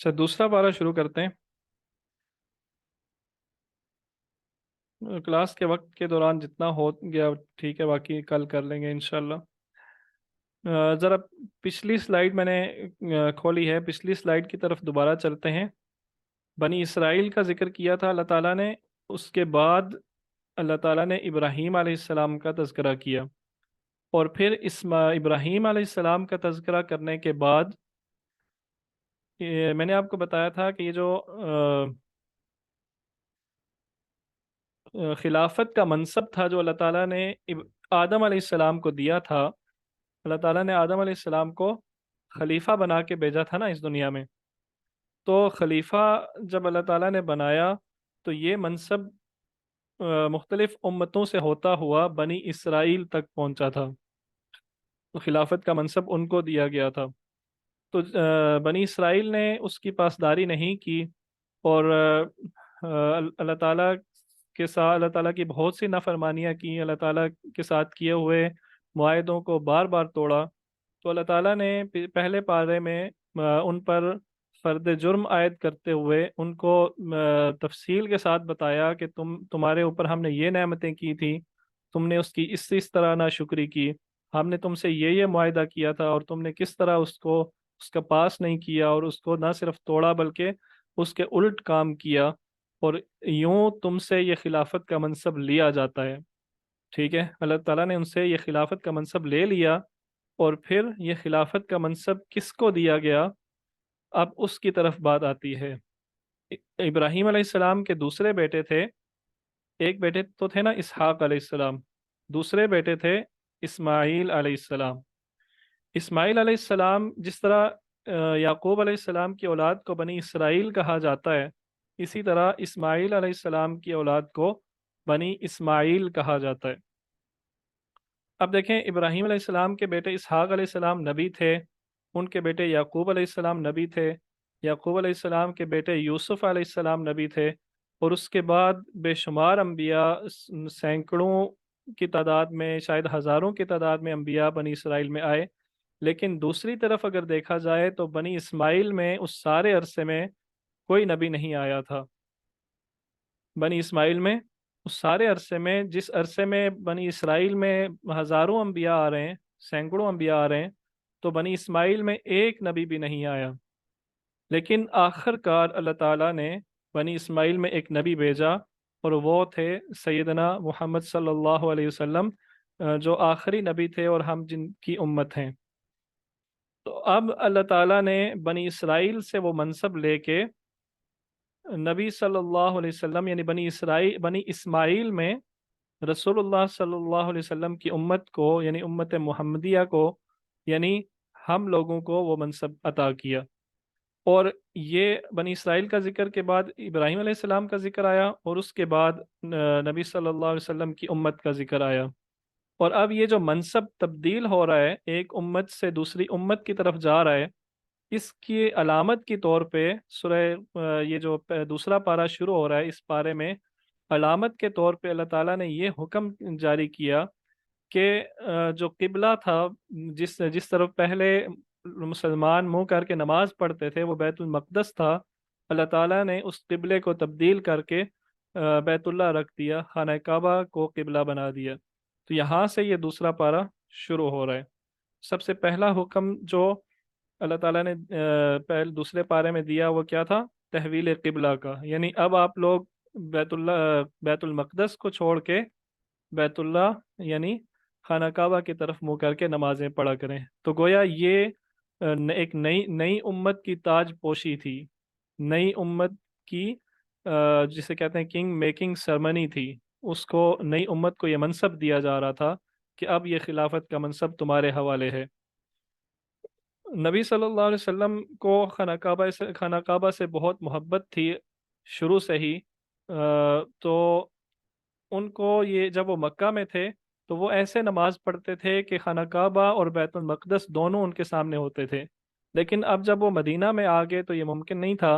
अच्छा, दूसरा पारा शुरू करते हैं। क्लास के वक्त के दौरान जितना हो गया ठीक है, बाकी कल कर लेंगे इंशाल्लाह। ज़रा पिछली स्लाइड मैंने खोली है, पिछली स्लाइड की तरफ दोबारा चलते हैं। बनी इसराइल का जिक्र किया था अल्लाह ताला ने, उसके बाद अल्लाह ताला ने इब्राहीम अलैहिस्सलाम का तज़किरा किया, और फिर इब्राहीम अलैहिस्सलाम का तज़किरा करने के बाद मैंने आपको बताया था कि ये जो खिलाफत का मनसब था जो अल्लाह ताला ने आदम अलैहिस्सलाम को दिया था। अल्लाह ताला ने आदम अलैहिस्सलाम को खलीफा बना के भेजा था ना इस दुनिया में। तो खलीफा जब अल्लाह ताला ने बनाया तो ये मनसब मुख्तलिफ उम्मतों से होता हुआ बनी इसराइल तक पहुंचा था। तो खिलाफत का मनसब उनको दिया गया था। तो बनी इसराइल ने उसकी पासदारी नहीं की, और अल्लाह ताला के साथ अल्लाह ताला की बहुत सी नाफरमानियाँ की, अल्लाह ताला के साथ किए हुए मुआहदों को बार बार तोड़ा। तो अल्लाह ताला ने पहले पारे में उन पर फ़र्द जुर्म आयद करते हुए उनको तफसील के साथ बताया कि तुम्हारे ऊपर हमने ये नेमतें की थी, तुमने उसकी इस तरह नाशुक्री की। हमने तुमसे ये मुआहदा किया था और तुमने किस तरह उसको उसका पास नहीं किया, और उसको ना सिर्फ तोड़ा बल्कि उसके उल्ट काम किया, और यूं तुमसे ये खिलाफत का मनसब लिया जाता है। ठीक है, अल्लाह ताला ने उनसे ये खिलाफत का मनसब ले लिया, और फिर ये खिलाफत का मनसब किसको दिया गया, अब उसकी तरफ बात आती है। इब्राहीम अलैहिस्सलाम के दूसरे बेटे थे, एक बेटे तो थे ना इसहाक अलैहिस्सलाम, दूसरे बेटे थे इस्माईल अलैहिस्सलाम। इस्माईल अलैहिस्सलाम जिस तरह याकूब अलैहिस्सलाम की औलाद को बनी इसराइल कहा जाता है, इसी तरह इस्माईल अलैहिस्सलाम की औलाद को बनी इस्माइल कहा जाता है। अब देखें, इब्राहीम अलैहिस्सलाम के बेटे इसहाक अलैहिस्सलाम नबी थे, उनके बेटे याकूब अलैहिस्सलाम नबी थे, याकूब अलैहिस्सलाम के बेटे यूसुफ अलैहिस्सलाम नबी थे, और उसके बाद बेशुमार अम्बिया, सैकड़ों की तादाद में, शायद हज़ारों की तादाद में अम्बिया बनी इसराइल में आए। लेकिन दूसरी तरफ अगर देखा जाए तो बनी इस्माइल में उस सारे अरसे में कोई नबी नहीं आया था। बनी इस्माइल में उस सारे अरसे में, जिस अरसे में बनी इसराइल में हज़ारों अम्बिया आ रहे हैं, सैकड़ों अम्बिया आ रहे हैं, तो बनी इस्माइल में एक नबी भी नहीं आया। लेकिन आखिरकार अल्लाह ताला ने बनी इस्माइल में एक नबी भेजा, और वो थे सैयदना मोहम्मद सल्लल्लाहु अलैहि वसल्लम, जो आखिरी नबी थे और हम जिनकी उम्मत हैं। तो अब अल्लाह ताला ने बनी इसराइल से वो मनसब लेके नबी सल्लल्लाहु अलैहि वसल्लम यानी बनी इस्माइल में रसूलुल्लाह सल्लल्लाहु अलैहि वसल्लम की उम्मत को, यानी उम्मत मुहम्मदिया को, यानी हम लोगों को वो मनसब अता किया। और ये बनी इसराइल का जिक्र के बाद इब्राहीम अलैहिस्सलाम का जिक्र आया, और उसके बाद नबी सल्लल्लाहु अलैहि वसल्लम की उम्मत का जिक्र आया। और अब ये जो मनसब तब्दील हो रहा है, एक उम्मत से दूसरी उम्मत की तरफ जा रहा है, इसकी अलामत के तौर पे ये जो दूसरा पारा शुरू हो रहा है, इस पारे में अलामत के तौर पे अल्लाह ताला ने ये हुक्म जारी किया कि जो किबला था, जिस जिस तरफ पहले मुसलमान मुंह करके नमाज पढ़ते थे, वो बैतुल मक़दस था। अल्लाह ताला ने उस किबले को तब्दील करके बैतुल्लाह रख दिया, खाना काबा को किबला बना दिया। तो यहाँ से ये दूसरा पारा शुरू हो रहा है। सबसे पहला हुक्म जो अल्लाह ताला ने पहले दूसरे पारे में दिया वो क्या था? तहवील किबला का, यानी अब आप लोग बैतुल मक़दस को छोड़ के बैतुल्लाह यानी खाना काबा की तरफ मुंह करके नमाजें पढ़ा करें। तो गोया ये एक नई नई उम्मत की ताज पोशी थी, नई उम्मत की जिसे कहते हैं किंग मेकिंग सेरेमनी थी। उसको नई उम्मत को ये मनसब दिया जा रहा था कि अब ये खिलाफत का मनसब तुम्हारे हवाले है। नबी सल्लल्लाहु अलैहि वसल्लम को खाना काबा से बहुत मोहब्बत थी शुरू से ही। तो उनको ये, जब वो मक्का में थे तो वो ऐसे नमाज पढ़ते थे कि खाना काबा और बैतुल मक़दस दोनों उनके सामने होते थे। लेकिन अब जब वो मदीना में आ गए तो ये मुमकिन नहीं था।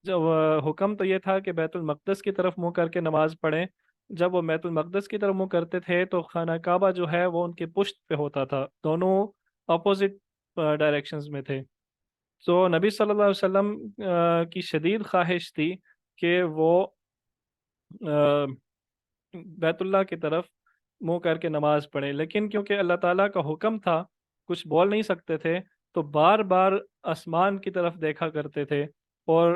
जब हुक्म तो ये था कि बैतुल मक़दस की तरफ मुंह करके नमाज पढ़ें। जब वो बैतुल मक़दस की तरफ मुंह करते थे तो खाना काबा जो है वो उनके पुश्त पे होता था, दोनों अपोजिट डायरेक्शंस में थे। تو نبی صلی اللہ علیہ وسلم کی شدید خواہش تھی کہ وہ بیت اللہ کی طرف منہ کر کے نماز پڑھیں، لیکن کیونکہ اللہ تعالیٰ کا حکم تھا، کچھ بول نہیں سکتے تھے، تو بار بار آسمان کی طرف دیکھا کرتے تھے اور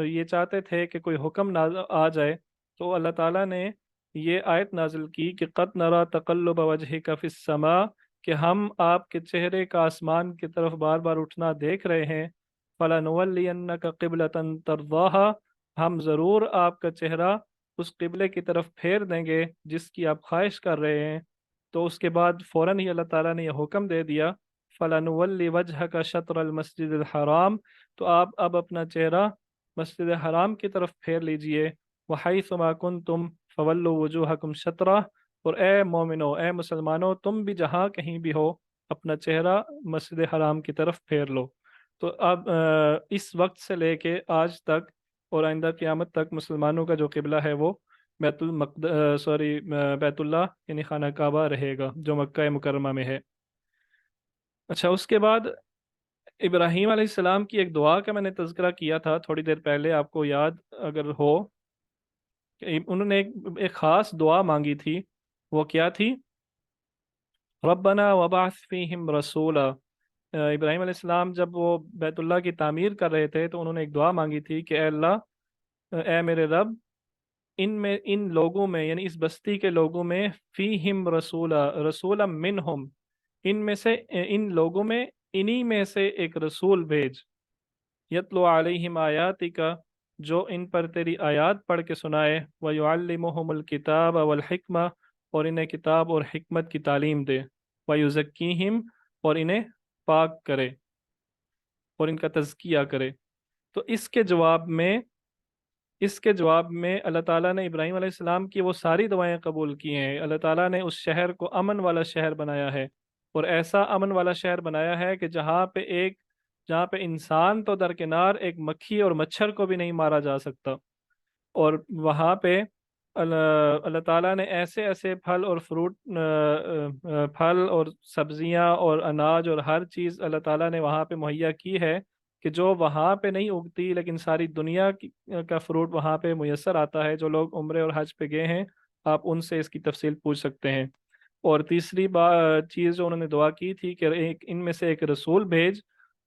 یہ چاہتے تھے کہ کوئی حکم آ جائے۔ تو اللہ تعالیٰ نے یہ آیت نازل کی کہ قد نرا تقلب وجہک فی السماء، کہ ہم آپ کے چہرے کا آسمان کی طرف بار بار اٹھنا دیکھ رہے ہیں، فَلَنُوَلِّيَنَّكَ قِبْلَةً تَرْضَاهَا، ہم ضرور آپ کا چہرہ اس قبلے کی طرف پھیر دیں گے جس کی آپ خواہش کر رہے ہیں۔ تو اس کے بعد فوراً ہی اللہ تعالیٰ نے یہ حکم دے دیا فَلَنُوَلِّ وَجْهَكَ شَطْرَ الْمَسْجِدِ الْحَرَامِ، تو آپ اب اپنا چہرہ مسجد حرام کی طرف پھیر لیجئے، وَحَيْثُ مَا كُنْتُمْ فَوَلُّوا وُجُوهَكُمْ شَطْرَهُ، اور اے مومنو، اے مسلمانوں، تم بھی جہاں کہیں بھی ہو اپنا چہرہ مسجد حرام کی طرف پھیر لو۔ تو اب اس وقت سے لے کے آج تک اور آئندہ قیامت تک مسلمانوں کا جو قبلہ ہے وہ بیت اللہ یعنی خانہ کعبہ رہے گا جو مکہ مکرمہ میں ہے۔ اچھا، اس کے بعد ابراہیم علیہ السلام کی ایک دعا کا میں نے تذکرہ کیا تھا تھوڑی دیر پہلے، آپ کو یاد اگر ہو کہ انہوں نے ایک خاص دعا مانگی تھی، وہ کیا تھی؟ ربنا وبعث فیہم رسولا۔ ابراہیم علیہ السلام جب وہ بیت اللہ کی تعمیر کر رہے تھے تو انہوں نے ایک دعا مانگی تھی کہ اے اللہ، اے میرے رب، ان لوگوں میں یعنی اس بستی کے لوگوں میں فیہم رسولا منہم، ان میں سے ان لوگوں میں انہی میں سے ایک رسول بھیج، یتلو علیہم آیاتک، جو ان پر تیری آیات پڑھ کے سنائے، ویعلمہم الکتاب والحکمہ، اور انہیں کتاب اور حکمت کی تعلیم دے، ویزکیہم، اور انہیں پاک کرے اور ان کا تزکیہ کرے۔ تو اس کے جواب میں اللہ تعالیٰ نے ابراہیم علیہ السلام کی وہ ساری دعائیں قبول کی ہیں۔ اللہ تعالیٰ نے اس شہر کو امن والا شہر بنایا ہے، اور ایسا امن والا شہر بنایا ہے کہ جہاں پہ انسان تو درکنار، ایک مکھی اور مچھر کو بھی نہیں مارا جا سکتا، اور وہاں پہ اللہ تعالیٰ نے ایسے ایسے پھل اور پھل اور سبزیاں اور اناج اور ہر چیز اللہ تعالیٰ نے وہاں پہ مہیا کی ہے کہ جو وہاں پہ نہیں اگتی، لیکن ساری دنیا کا فروٹ وہاں پہ میسر آتا ہے۔ جو لوگ عمرے اور حج پہ گئے ہیں، آپ ان سے اس کی تفصیل پوچھ سکتے ہیں۔ اور تیسری چیز جو انہوں نے دعا کی تھی کہ ان میں سے ایک رسول بھیج،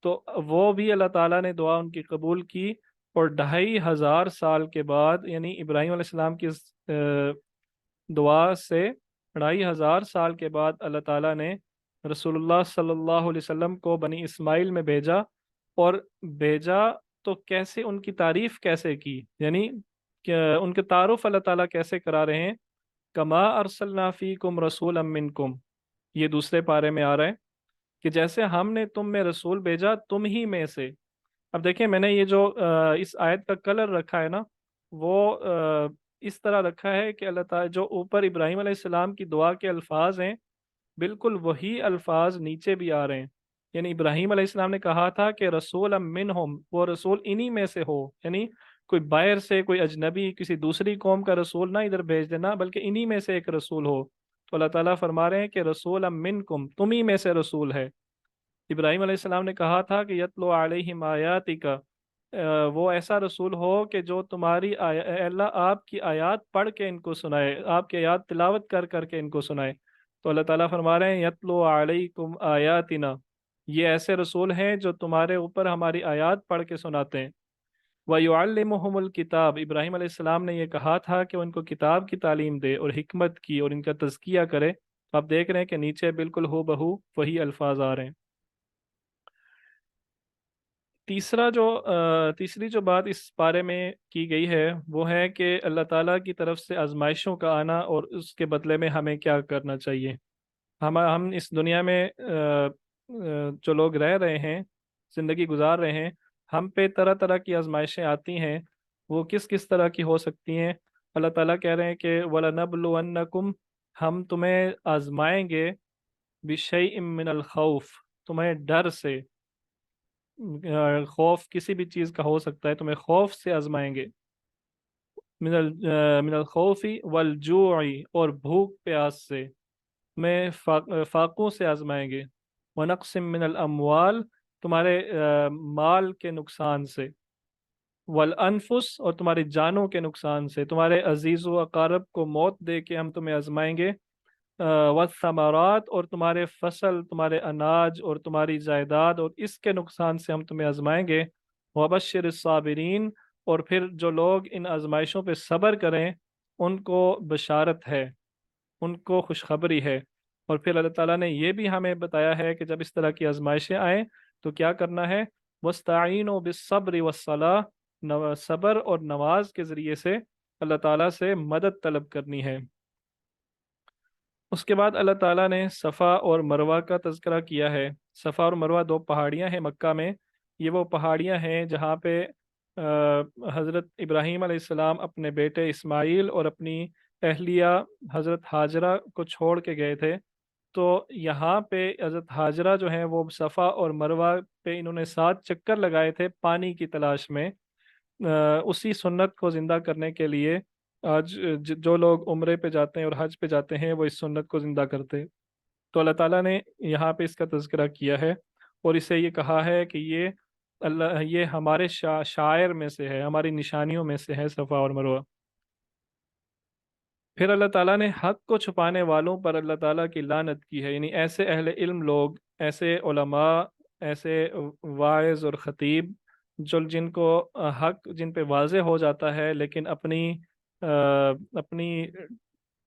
تو وہ بھی اللہ تعالیٰ نے دعا ان کی قبول کی، اور 2500 سال کے بعد یعنی ابراہیم علیہ السلام کی دعا سے 2500 سال کے بعد اللہ تعالیٰ نے رسول اللہ صلی اللہ علیہ وسلم کو بنی اسماعیل میں بھیجا، اور بھیجا تو کیسے، ان کی تعریف کیسے کی، یعنی کہ ان کے تعارف اللہ تعالیٰ کیسے کرا رہے ہیں؟ کما ارسلنا فیکم رسولا منکم، یہ دوسرے پارے میں آ رہا ہے کہ جیسے ہم نے تم میں رسول بھیجا تم ہی میں سے۔ اب دیکھیں، میں نے یہ جو اس آیت کا کلر رکھا ہے نا، وہ اس طرح رکھا ہے کہ اللہ تعالیٰ جو اوپر ابراہیم علیہ السلام کی دعا کے الفاظ ہیں، بالکل وہی الفاظ نیچے بھی آ رہے ہیں۔ یعنی ابراہیم علیہ السلام نے کہا تھا کہ رسول منہم، وہ رسول انہی میں سے ہو، یعنی کوئی باہر سے، کوئی اجنبی کسی دوسری قوم کا رسول نہ ادھر بھیج دینا، بلکہ انہی میں سے ایک رسول ہو۔ تو اللہ تعالیٰ فرما رہے ہیں کہ رسول منکم، تم ہی میں سے رسول ہے۔ ابراہیم علیہ السلام نے کہا تھا کہ یتلو علیہم آیاتک، وہ ایسا رسول ہو کہ جو تمہاری اے اللہ آپ کی آیات پڑھ کے ان کو سنائے، آپ کی آیات تلاوت کر کر کے ان کو سنائے۔ تو اللہ تعالیٰ فرما رہے ہیں یتلو علیکم آیاتنا، یہ ایسے رسول ہیں جو تمہارے اوپر ہماری آیات پڑھ کے سناتے ہیں۔ وَيُعَلِّمُهُمُ الْكِتَابِ، ابراہیم علیہ السلام نے یہ کہا تھا کہ وہ ان کو کتاب کی تعلیم دے اور حکمت کی اور ان کا تزکیہ کرے۔ آپ دیکھ رہے ہیں کہ نیچے بالکل ہو بہو وہی الفاظ آ رہے ہیں۔ تیسری جو بات اس بارے میں کی گئی ہے وہ ہے کہ اللہ تعالیٰ کی طرف سے آزمائشوں کا آنا اور اس کے بدلے میں ہمیں کیا کرنا چاہیے۔ ہم اس دنیا میں جو لوگ رہ رہے ہیں، زندگی گزار رہے ہیں، ہم پہ طرح طرح کی آزمائشیں آتی ہیں۔ وہ کس کس طرح کی ہو سکتی ہیں؟ اللہ تعالیٰ کہہ رہے ہیں کہ وَلَنَبْلُوَنَّكُمْ، ہم تمہیں آزمائیں گے، بِشَيْءٍ مِّنَ الْخَوْفِ، تمہیں ڈر سے، خوف کسی بھی چیز کا ہو سکتا ہے، تمہیں خوف سے آزمائیں گے، من الخوف والجوع، اور بھوک پیاس سے، میں فاقوں سے آزمائیں گے، ونقص من الاموال، तुम्हारे माल के नुकसान से, वल अनफुस, और तुम्हारी जानों के नुकसान से, तुम्हारे अजीज़ व अकारब को मौत दे के हम तुम्हें आजमाएंगे, वसमारात, और तुम्हारे फसल, तुम्हारे अनाज और तुम्हारी जायदाद और इसके नुकसान से हम तुम्हें आजमाएंगे। वबश्शिर साबिरीन, और फिर जो लोग इन आजमाइशों पे सब्र करें उनको बशारत है, उनको खुशखबरी है। और फिर अल्लाह ताला ने ये भी हमें बताया है कि जब इस तरह की आजमाइशें आएँ तो क्या करना है। वस्ताईनो बिस्सब्रि वस्सलाह, सब्र और नमाज के ज़रिए से अल्लाह ताला से मदद तलब करनी है। उसके बाद अल्लाह ताला ने सफ़ा और मरवा का तज़किरा किया है। सफ़ा और मरवा दो पहाड़ियाँ हैं मक्का में। ये वो पहाड़ियाँ हैं जहाँ पे हज़रत इब्राहीम अलैहिस्सलाम अपने बेटे इस्माईल और अपनी अहलिया हज़रत हाजरा को छोड़ के गए थे। तो यहाँ पे हज़रत हाजरा जो हैं वो सफ़ा और मरवा पे इन्होंने 7 चक्कर लगाए थे पानी की तलाश में। उसी सुन्नत को ज़िंदा करने के लिए आज जो लोग उम्रे पे जाते हैं और हज पे जाते हैं वो इस सुन्नत को ज़िंदा करते हैं। तो अल्लाह ताला ने यहाँ पे इसका तज़किरा किया है और इसे ये कहा है कि ये हमारे शायर में से है, हमारी निशानियों में से है सफ़ा और मरवा। फिर अल्लाह ताला ने हक को छुपाने वालों पर अल्लाह ताला की लानत की है, यानी ऐसे अहले इल्म लोग, ऐसे उलमा, ऐसे वाइज और ख़तीब जो जिनको हक जिन पे वाज़े हो जाता है लेकिन अपनी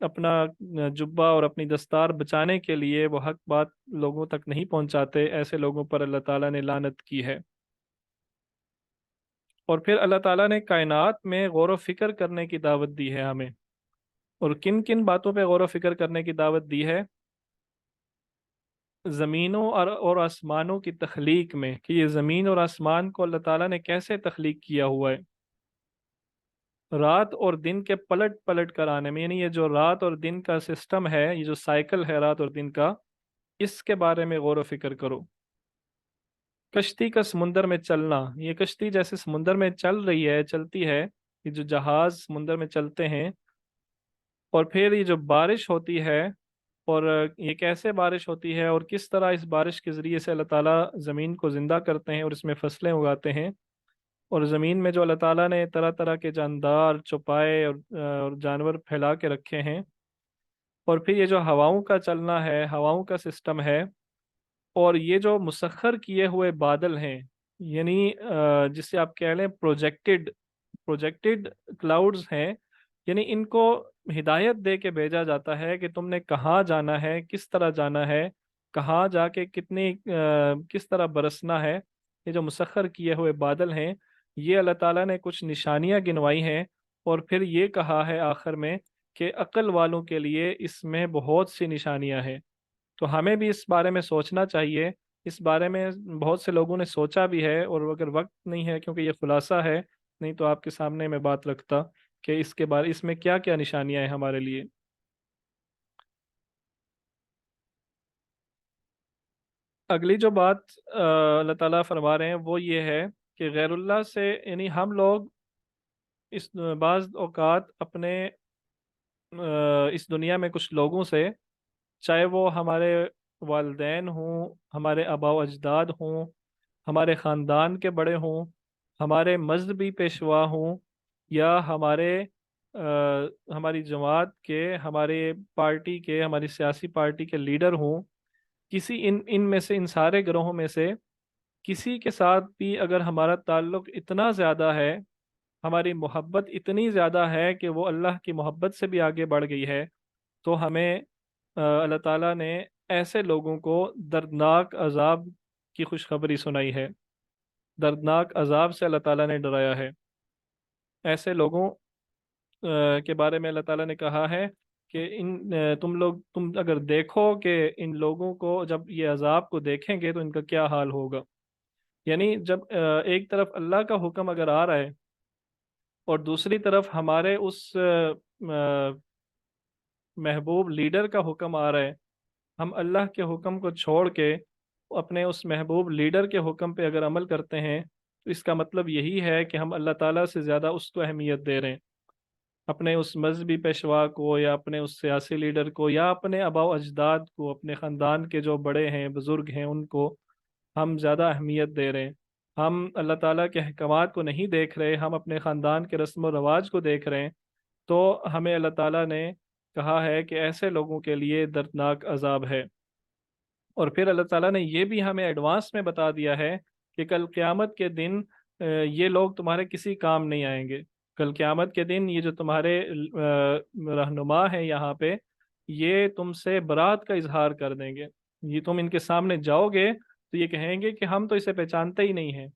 अपना जुब्बा और अपनी दस्तार बचाने के लिए वो हक बात लोगों तक नहीं पहुंचाते, ऐसे लोगों पर अल्लाह ताला ने लानत की है। और फिर अल्लाह ताला ने कायनात में गौर व फिक्र करने की दावत दी है हमें। और किन किन बातों पे गौर व फिक्र करने की दावत दी है। ज़मीनों और आसमानों की तख्लीक में, कि ये ज़मीन और आसमान को अल्लाह ताला ने कैसे तख्लीक किया हुआ है। रात और दिन के पलट पलट कर आने में, यानी ये जो रात और दिन का सिस्टम है, ये जो साइकिल है रात और दिन का, इसके बारे में गौर व फिक्र करो। कश्ती का समुंदर में चलना, ये कश्ती जैसे समुंदर में चल रही है, चलती है, ये जो जहाज समुंदर में चलते हैं। और फिर ये जो बारिश होती है, और ये कैसे बारिश होती है और किस तरह इस बारिश के ज़रिए से अल्लाह ताला ज़मीन को ज़िंदा करते हैं और इसमें फसलें उगाते हैं। और ज़मीन में जो अल्लाह ताला ने तरह तरह के जानदार, चौपाए और जानवर फैला के रखे हैं। और फिर ये जो हवाओं का चलना है, हवाओं का सिस्टम है, और ये जो मुसख्खर किए हुए बादल हैं, यानी जिसे आप कह लें प्रोजेक्टेड प्रोजेक्टेड क्लाउड्स हैं, यानी इनको हिदायत दे के भेजा जाता है कि तुमने कहाँ जाना है, किस तरह जाना है, कहाँ जाके किस तरह बरसना है। ये जो मुसख्खर किए हुए बादल हैं, ये अल्लाह ताला ने कुछ निशानियाँ गिनवाई हैं। और फिर ये कहा है आखिर में कि अक्ल वालों के लिए इसमें बहुत सी निशानियाँ हैं। तो हमें भी इस बारे में सोचना चाहिए। इस बारे में बहुत से लोगों ने सोचा भी है, और अगर वक्त नहीं है क्योंकि ये खुलासा है, नहीं तो आपके सामने मैं बात रखता कि इसके बारे इसमें क्या क्या निशानियां हैं हमारे लिए। अगली जो बात अल्लाह ताला फरमा रहे हैं वो ये है कि गैरुल्लाह से, यानी हम लोग इस बाज़ औक़ात अपने इस दुनिया में कुछ लोगों से, चाहे वो हमारे वालदैन हों, हमारे आबा व अजदाद हों, हमारे ख़ानदान के बड़े हों, हमारे मजहबी पेशवा हों, या हमारी जमात के, हमारे पार्टी के, हमारी सियासी पार्टी के लीडर हों, किसी इन में से, इन सारे ग्रोहों में से किसी के साथ भी अगर हमारा ताल्लुक़ इतना ज़्यादा है, हमारी मोहब्बत इतनी ज़्यादा है कि वो अल्लाह की मोहब्बत से भी आगे बढ़ गई है, तो हमें अल्लाह ताला ने ऐसे लोगों को दर्दनाक अजाब की खुशखबरी सुनाई है। दर्दनाक अजाब से अल्लाह ताला ने डराया है। ऐसे लोगों के बारे में अल्लाह ताला ने कहा है कि तुम अगर देखो कि इन लोगों को जब ये अजाब को देखेंगे तो इनका क्या हाल होगा। यानी जब एक तरफ अल्लाह का हुक्म अगर आ रहा है और दूसरी तरफ हमारे उस महबूब लीडर का हुक्म आ रहा है, हम अल्लाह के हुक्म को छोड़ के अपने उस महबूब लीडर के हुक्म पे अगर अमल करते हैं, तो इसका मतलब यही है कि हम अल्लाह ताला से ज़्यादा उसको अहमियत दे रहे हैं। अपने उस मजहबी पेशवा को, या अपने उस सियासी लीडर को, या अपने आबा व अजदाद को, अपने ख़ानदान के जो बड़े हैं, बुज़ुर्ग हैं, उनको ہم زیادہ اہمیت دے رہے ہیں، ہم اللہ تعالیٰ کے احکامات کو نہیں دیکھ رہے، ہم اپنے خاندان کے رسم و رواج کو دیکھ رہے ہیں، تو ہمیں اللہ تعالیٰ نے کہا ہے کہ ایسے لوگوں کے لیے دردناک عذاب ہے۔ اور پھر اللہ تعالیٰ نے یہ بھی ہمیں ایڈوانس میں بتا دیا ہے کہ کل قیامت کے دن یہ لوگ تمہارے کسی کام نہیں آئیں گے۔ کل قیامت کے دن یہ جو تمہارے رہنما ہیں یہاں پہ، یہ تم سے برات کا اظہار کر دیں گے۔ یہ تم ان کے سامنے جاؤ گے تو یہ کہیں گے کہ ہم تو اسے پہچانتے ہی نہیں ہیں۔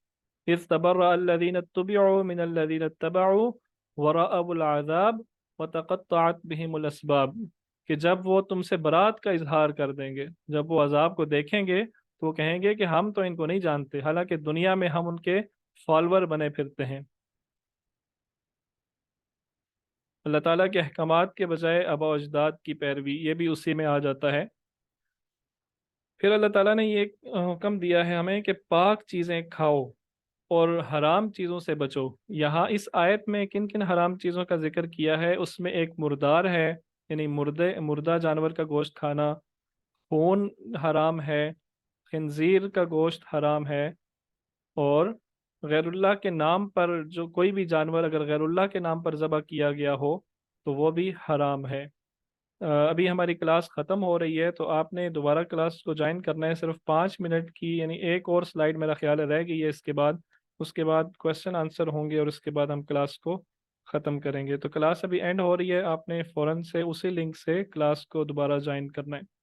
اذ تبرأ الذین اتبعوا من الذین اتبعوا ورأوا العذاب وتقطعت بهم الاسباب، کہ جب وہ تم سے برات کا اظہار کر دیں گے، جب وہ عذاب کو دیکھیں گے تو وہ کہیں گے کہ ہم تو ان کو نہیں جانتے، حالانکہ دنیا میں ہم ان کے فالور بنے پھرتے ہیں۔ اللہ تعالیٰ کے احکامات کے بجائے آباء و اجداد کی پیروی، یہ بھی اسی میں آ جاتا ہے۔ پھر اللہ تعالیٰ نے یہ حکم دیا ہے ہمیں کہ پاک چیزیں کھاؤ اور حرام چیزوں سے بچو۔ یہاں اس آیت میں کن کن حرام چیزوں کا ذکر کیا ہے؟ اس میں ایک مردار ہے، یعنی مردہ جانور کا گوشت کھانا، خون حرام ہے، خنزیر کا گوشت حرام ہے، اور غیر اللہ کے نام پر جو کوئی بھی جانور اگر غیر اللہ کے نام پر ذبح کیا گیا ہو تو وہ بھی حرام ہے۔ ابھی ہماری کلاس ختم ہو رہی ہے تو آپ نے دوبارہ کلاس کو جوائن کرنا ہے، صرف 5 منٹ کی، یعنی ایک اور سلائیڈ میرا خیال ہے رہ گئی ہے، اس کے بعد کویشچن آنسر ہوں گے اور اس کے بعد ہم کلاس کو ختم کریں گے۔ تو کلاس ابھی اینڈ ہو رہی ہے، آپ نے فوراً سے اسی لنک سے کلاس کو دوبارہ جوائن کرنا ہے۔